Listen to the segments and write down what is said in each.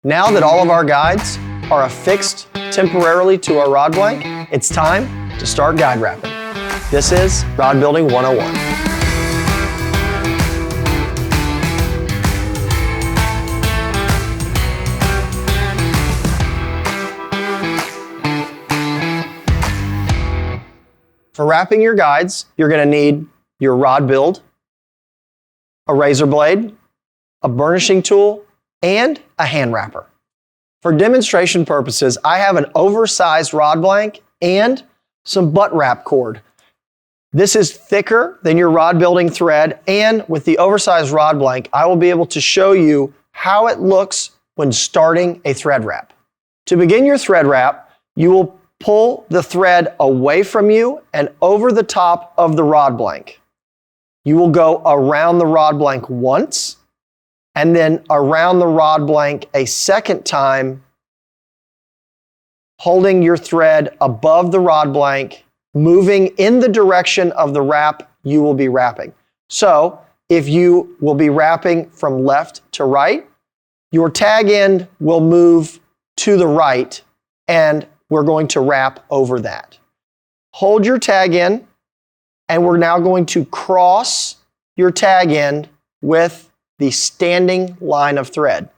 Now that all of our guides are affixed temporarily to our rod blank, it's time to start guide wrapping. This is Rod Building 101. For wrapping your guides, you're going to need your rod build, a razor blade, a burnishing tool, and a hand wrapper. For demonstration purposes, I have an oversized rod blank and some butt wrap cord. This is thicker than your rod building thread, and with the oversized rod blank, I will be able to show you how it looks when starting a thread wrap. To begin your thread wrap, you will pull the thread away from you and over the top of the rod blank. You will go around the rod blank once, and then around the rod blank a second time, holding your thread above the rod blank, moving in the direction of the wrap you will be wrapping. So if you will be wrapping from left to right, your tag end will move to the right, and we're going to wrap over that. Hold your tag end, and we're now going to cross your tag end with the standing line of thread.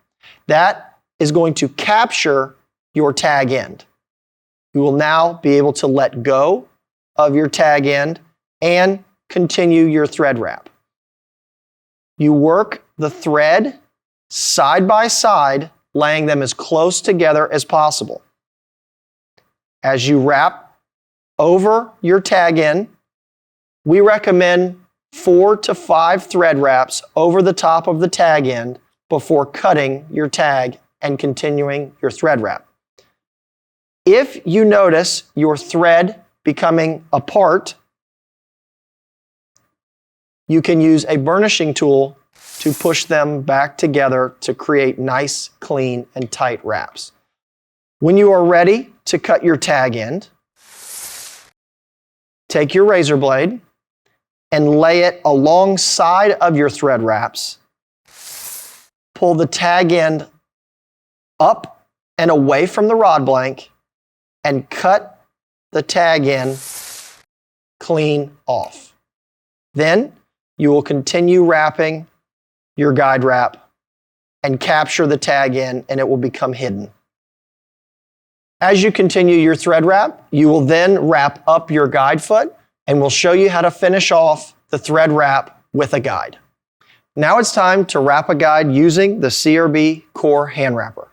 That is going to capture your tag end. You will now be able to let go of your tag end and continue your thread wrap. You work the thread side by side, laying them as close together as possible. As you wrap over your tag end, we recommend 4 to 5 thread wraps over the top of the tag end before cutting your tag and continuing your thread wrap. If you notice your thread becoming apart, you can use a burnishing tool to push them back together to create nice, clean, and tight wraps. When you are ready to cut your tag end, take your razor blade and lay it alongside of your thread wraps. Pull the tag end up and away from the rod blank and cut the tag end clean off. Then you will continue wrapping your guide wrap and capture the tag end, and it will become hidden. As you continue your thread wrap, you will then wrap up your guide foot, and we'll show you how to finish off the thread wrap with a guide. Now it's time to wrap a guide using the CRB Core Hand Wrapper.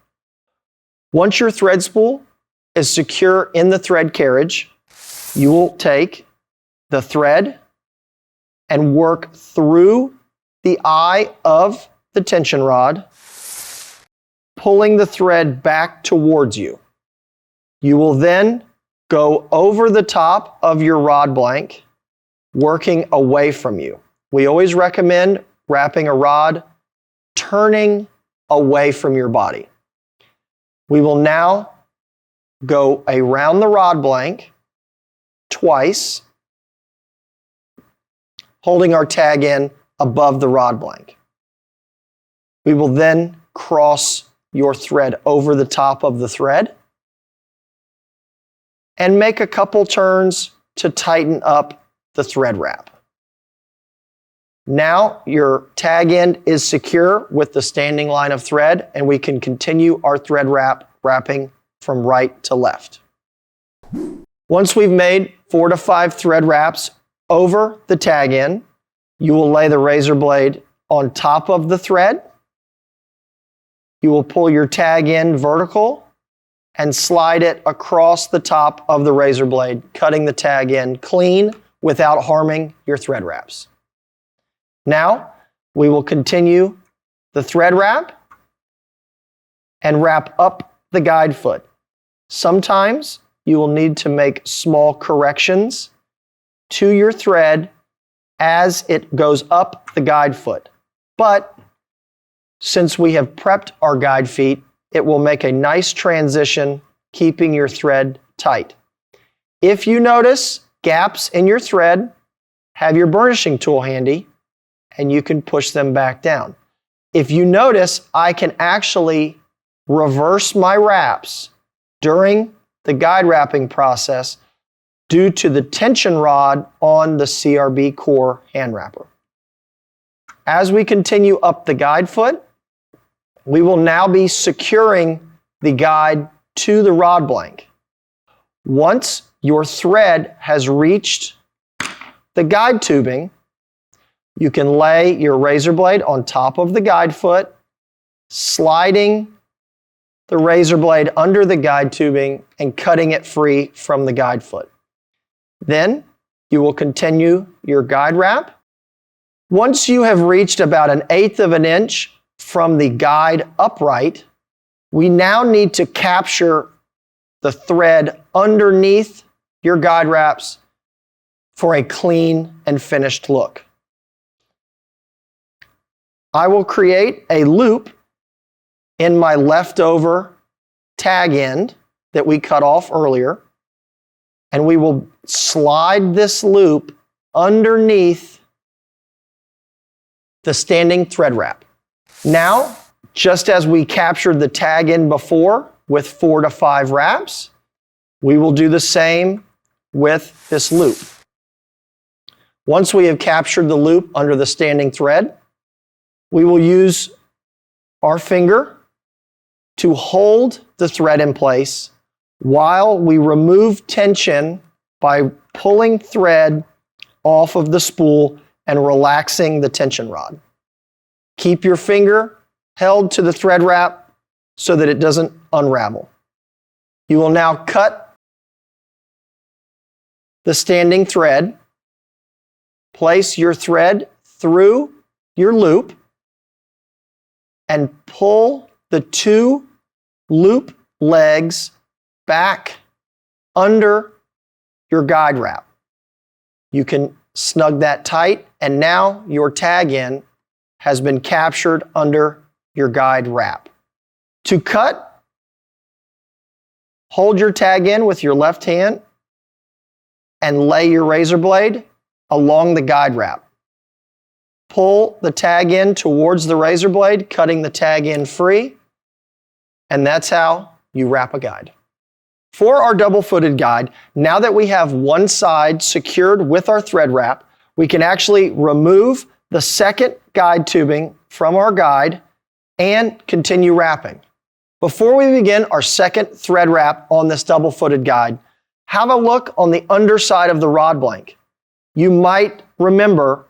Once your thread spool is secure in the thread carriage, you will take the thread and work through the eye of the tension rod, pulling the thread back towards you. You will then go over the top of your rod blank, working away from you. We always recommend wrapping a rod turning away from your body. We will now go around the rod blank twice, holding our tag end above the rod blank. We will then cross your thread over the top of the thread and make a couple turns to tighten up the thread wrap. Now your tag end is secure with the standing line of thread, and we can continue our thread wrapping from right to left. Once we've made 4 to 5 thread wraps over the tag end, you will lay the razor blade on top of the thread. You will pull your tag end vertical and slide it across the top of the razor blade, cutting the tag end clean without harming your thread wraps. Now, we will continue the thread wrap and wrap up the guide foot. Sometimes you will need to make small corrections to your thread as it goes up the guide foot. But since we have prepped our guide feet, it will make a nice transition, keeping your thread tight. If you notice gaps in your thread, have your burnishing tool handy, and you can push them back down. If you notice, I can actually reverse my wraps during the guide wrapping process due to the tension rod on the CRB core hand wrapper. As we continue up the guide foot, we will now be securing the guide to the rod blank. Once your thread has reached the guide tubing, you can lay your razor blade on top of the guide foot, sliding the razor blade under the guide tubing and cutting it free from the guide foot. Then you will continue your guide wrap. Once you have reached about 1/8 of an inch from the guide upright, we now need to capture the thread underneath your guide wraps for a clean and finished look. I will create a loop in my leftover tag end that we cut off earlier, and we will slide this loop underneath the standing thread wrap. Now, just as we captured the tag end before with 4 to 5 wraps, we will do the same with this loop. Once we have captured the loop under the standing thread, we will use our finger to hold the thread in place while we remove tension by pulling thread off of the spool and relaxing the tension rod. Keep your finger held to the thread wrap so that it doesn't unravel. You will now cut the standing thread, place your thread through your loop, and pull the 2 loop legs back under your guide wrap. You can snug that tight, and now your tag end has been captured under your guide wrap. To cut, hold your tag end with your left hand and lay your razor blade along the guide wrap. Pull the tag end towards the razor blade, cutting the tag end free, and that's how you wrap a guide. For our double-footed guide, now that we have one side secured with our thread wrap, we can actually remove the second guide tubing from our guide and continue wrapping. Before we begin our second thread wrap on this double-footed guide, have a look on the underside of the rod blank. You might remember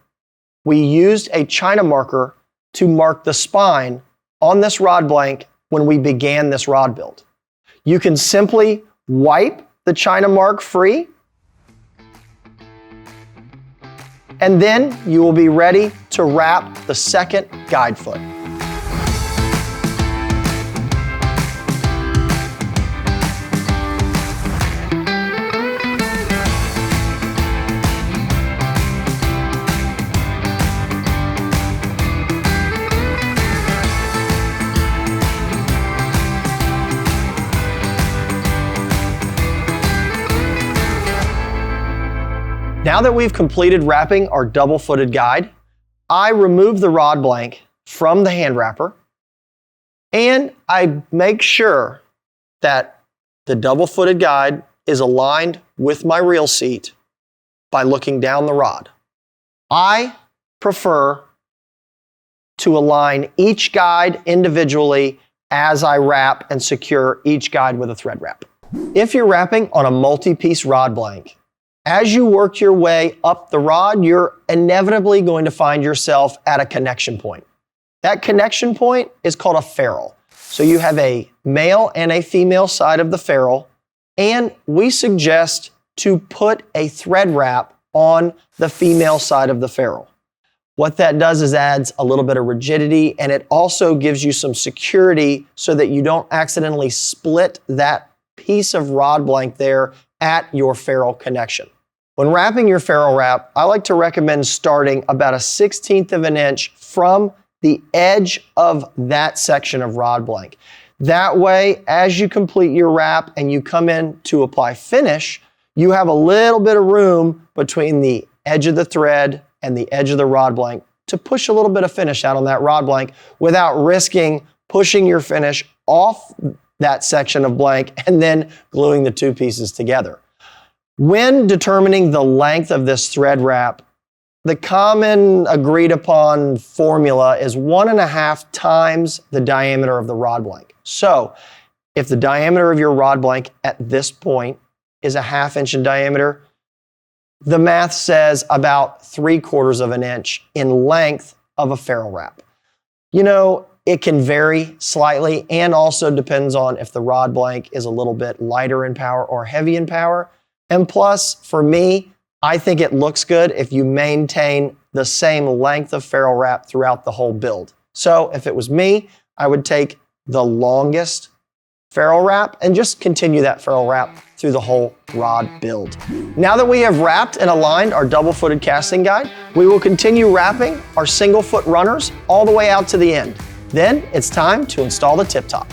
we used a China marker to mark the spine on this rod blank when we began this rod build. You can simply wipe the China mark free, and then you will be ready to wrap the second guide foot. Now that we've completed wrapping our double-footed guide, I remove the rod blank from the hand wrapper, and I make sure that the double-footed guide is aligned with my reel seat by looking down the rod. I prefer to align each guide individually as I wrap and secure each guide with a thread wrap. If you're wrapping on a multi-piece rod blank, as you work your way up the rod, you're inevitably going to find yourself at a connection point. That connection point is called a ferrule. So you have a male and a female side of the ferrule, and we suggest to put a thread wrap on the female side of the ferrule. What that does is adds a little bit of rigidity, and it also gives you some security so that you don't accidentally split that piece of rod blank there at your ferrule connection. When wrapping your ferrule wrap, I like to recommend starting about 1/16 of an inch from the edge of that section of rod blank. That way, as you complete your wrap and you come in to apply finish, you have a little bit of room between the edge of the thread and the edge of the rod blank to push a little bit of finish out on that rod blank without risking pushing your finish off that section of blank and then gluing the two pieces together. When determining the length of this thread wrap, the common agreed upon formula is 1.5 times the diameter of the rod blank. So if the diameter of your rod blank at this point is 1/2 inch in diameter, the math says about 3/4 of an inch in length of a ferrule wrap. You know, it can vary slightly and also depends on if the rod blank is a little bit lighter in power or heavy in power. And plus, for me, I think it looks good if you maintain the same length of ferrule wrap throughout the whole build. So if it was me, I would take the longest ferrule wrap and just continue that ferrule wrap through the whole rod build. Now that we have wrapped and aligned our double-footed casting guide, we will continue wrapping our single foot runners all the way out to the end. Then it's time to install the tip top.